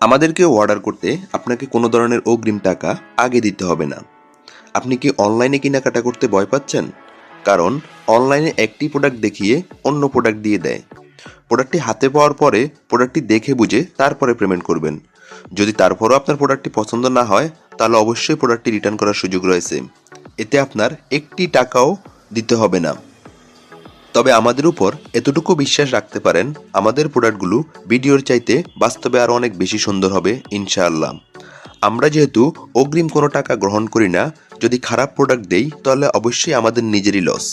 আমাদেরকে অর্ডার করতে আপনাকে কোনো ধরনের অগ্রিম টাকা আগে দিতে হবে না। আপনি কি অনলাইনে কেনাকাটা করতে ভয় পাচ্ছেন? কারণ অনলাইনে একটি প্রোডাক্ট দেখিয়ে অন্য প্রোডাক্ট দিয়ে দেয়। প্রোডাক্টটি হাতে পাওয়ার পরে প্রোডাক্টটি দেখে বুঝে তারপরে পেমেন্ট করবেন। যদি তারপরও আপনার প্রোডাক্টটি পছন্দ না হয়, তাহলে অবশ্যই প্রোডাক্টটি রিটার্ন করার সুযোগ রয়েছে। এতে আপনার একটি টাকাও দিতে হবে না। তবে আমাদের উপর এতটুকু বিশ্বাস রাখতে পারেন, আমাদের প্রোডাক্টগুলো ভিডিওর চাইতে বাস্তবে আরও অনেক বেশি সুন্দর হবে ইনশাআল্লাহ। আমরা যেহেতু অগ্রিম কোনো টাকা গ্রহণ করি না, যদি খারাপ প্রোডাক্ট দেই তাহলে অবশ্যই আমাদের নিজেরই লস।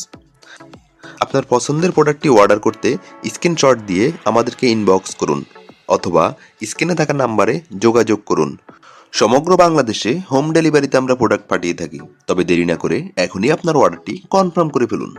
আপনার পছন্দের প্রোডাক্টটি অর্ডার করতে স্ক্রিনশট দিয়ে আমাদেরকে ইনবক্স করুন অথবা স্ক্রিনে থাকা নাম্বারে যোগাযোগ করুন। সমগ্র বাংলাদেশে হোম ডেলিভারিতে আমরা প্রোডাক্ট পাঠিয়ে থাকি। তবে দেরি না করে এখনই আপনার অর্ডারটি কনফার্ম করে ফেলুন।